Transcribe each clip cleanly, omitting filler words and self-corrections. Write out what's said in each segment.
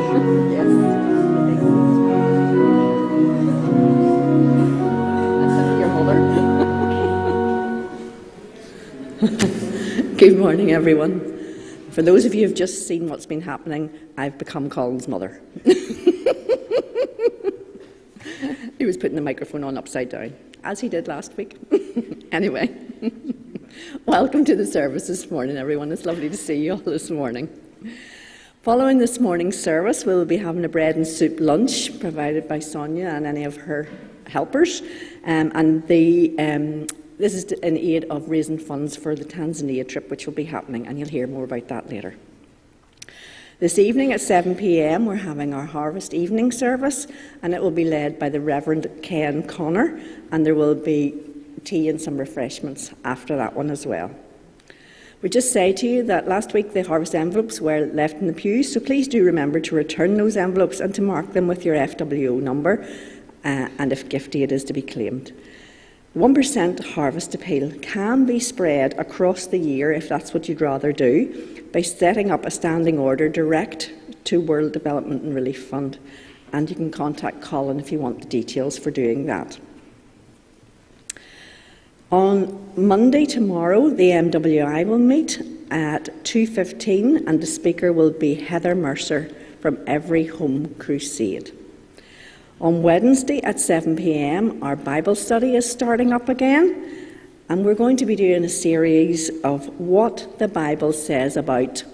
Yes. That's your holder. Good morning, everyone. For those of you who've just seen what's been happening, I've become Colin's mother. He was putting the microphone on upside down, as he did last week. Anyway, welcome to the service this morning, everyone. It's lovely to see you all this morning. Following this morning's service, we'll be having a bread and soup lunch provided by Sonia and any of her helpers. This is in aid of raising funds for the Tanzania trip, which will be happening, and you'll hear more about that later. This evening at 7 p.m, we're having our harvest evening service, and it will be led by the Reverend Ken Connor, and there will be tea and some refreshments after that one as well. We just say to you that last week the harvest envelopes were left in the pews, so please do remember to return those envelopes and to mark them with your FWO number, and if gifty it is to be claimed. 1% harvest appeal can be spread across the year if that's what you'd rather do, by setting up a standing order direct to World Development and Relief Fund, and you can contact Colin if you want the details for doing that. On Monday tomorrow, the MWI will meet at 2:15, and the speaker will be Heather Mercer from Every Home Crusade. On Wednesday at 7 p.m, our Bible study is starting up again, and we're going to be doing a series of what the Bible says about ...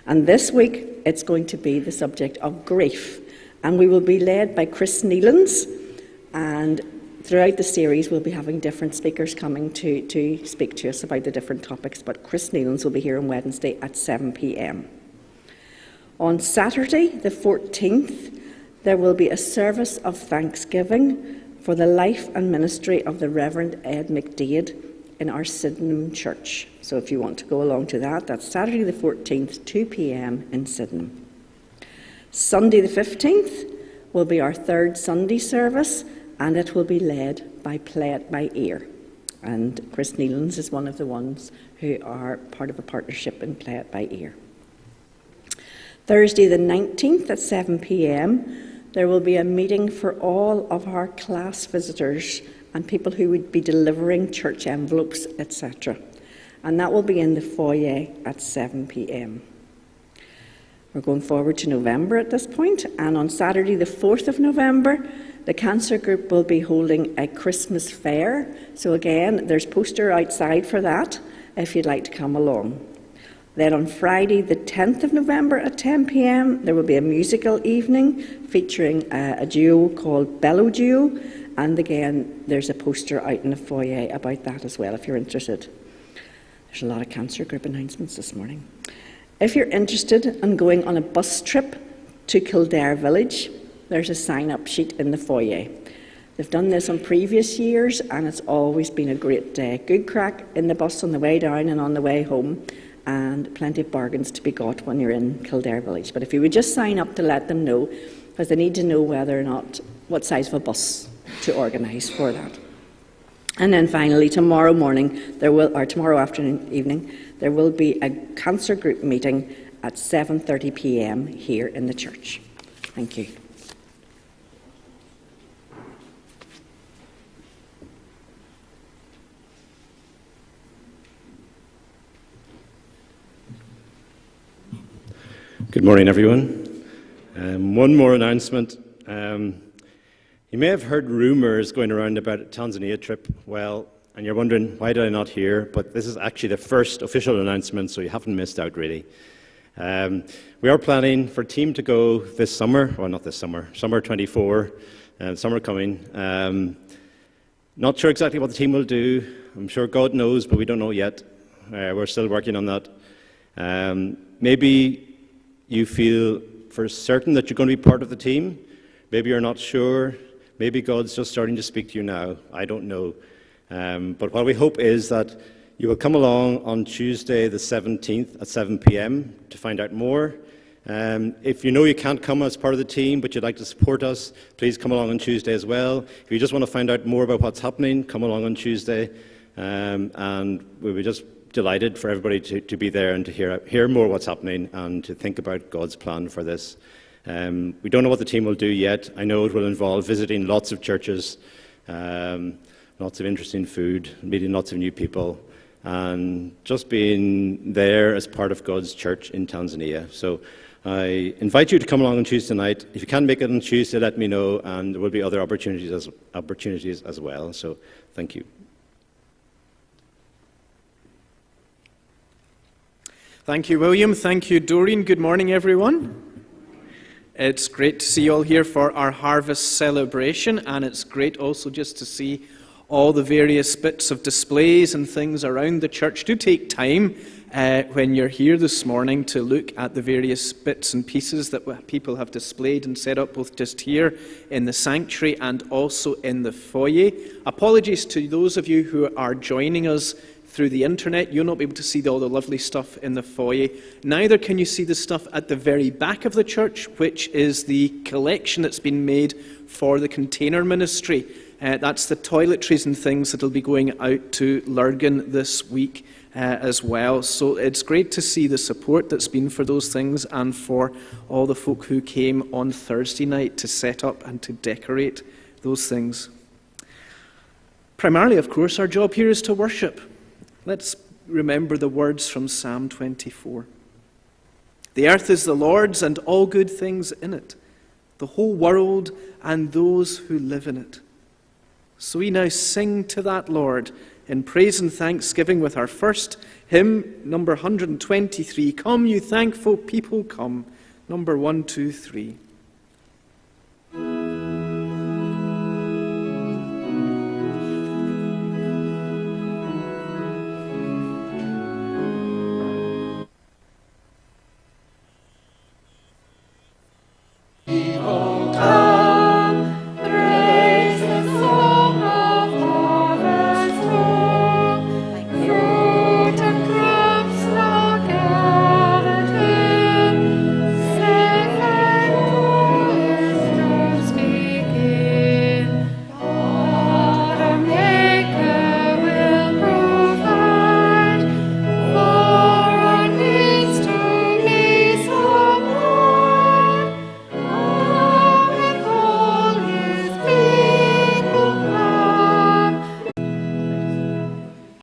And this week, it's going to be the subject of grief, and we will be led by Chris Nealons, and throughout the series, we'll be having different speakers coming to speak to us about the different topics, but Chris Nealons will be here on Wednesday at 7 p.m. On Saturday, the 14th, there will be a service of thanksgiving for the life and ministry of the Reverend Ed McDade in our Sydenham Church. So if you want to go along to that, that's Saturday the 14th, 2 p.m. in Sydenham. Sunday the 15th will be our third Sunday service, and it will be led by Play It By Ear. And Chris Nealons is one of the ones who are part of a partnership in Play It By Ear. Thursday the 19th at 7 p.m, there will be a meeting for all of our class visitors and people who would be delivering church envelopes, etc. And that will be in the foyer at 7 p.m. We're going forward to November at this point, and on Saturday the 4th of November, the Cancer Group will be holding a Christmas fair. So again, there's a poster outside for that if you'd like to come along. Then on Friday the 10th of November at 10 p.m, there will be a musical evening featuring a duo called Bellow Duo, and again there's a poster out in the foyer about that as well if you're interested. There's a lot of Cancer Group announcements this morning. If you're interested in going on a bus trip to Kildare Village, there's a sign-up sheet in the foyer. They've done this on previous years, and it's always been a great day. Good crack in the bus on the way down and on the way home, and plenty of bargains to be got when you're in Kildare Village. But if you would just sign up to let them know, because they need to know whether or not, what size of a bus to organise for that. And then finally, tomorrow afternoon, evening, there will be a Cancer Group meeting at 7:30 p.m. here in the church. Thank you. Good morning, everyone. One more announcement. You may have heard rumours going around about a Tanzania trip. Well, and you're wondering, why did I not hear? But this is actually the first official announcement, so you haven't missed out, really. We are planning for a team to go this summer. Well, not this summer. Summer 24. Summer coming. Not sure exactly what the team will do. I'm sure God knows, but we don't know yet. We're still working on that. Maybe you feel for certain that you're going to be part of the team. Maybe you're not sure. Maybe God's just starting to speak to you now. I don't know. But what we hope is that you will come along on Tuesday the 17th at 7 p.m. to find out more. If you know you can't come as part of the team, but you'd like to support us, please come along on Tuesday as well. If you just want to find out more about what's happening, come along on Tuesday. And we would just delighted for everybody to be there and to hear more what's happening and to think about God's plan for this. We don't know what the team will do yet. I know it will involve visiting lots of churches, lots of interesting food, meeting lots of new people, and just being there as part of God's church in Tanzania. So I invite you to come along on Tuesday night. If you can't make it on Tuesday, let me know, and there will be other opportunities as well. So thank you. Thank you, William. Thank you, Doreen. Good morning, everyone. It's great to see you all here for our harvest celebration, and it's great also just to see all the various bits of displays and things around the church. Do take time when you're here this morning to look at the various bits and pieces that people have displayed and set up, both just here in the sanctuary and also in the foyer. Apologies to those of you who are joining us through the internet. You'll not be able to see all the lovely stuff in the foyer. Neither can you see the stuff at the very back of the church, which is the collection that's been made for the container ministry. That's the toiletries and things that will be going out to Lurgan this week as well. So it's great to see the support that's been for those things and for all the folk who came on Thursday night to set up and to decorate those things. Primarily, of course, our job here is to worship. Let's remember the words from Psalm 24. The earth is the Lord's and all good things in it, the whole world and those who live in it. So we now sing to that Lord in praise and thanksgiving with our first hymn, number 123. Come, you thankful people, come. Number 123.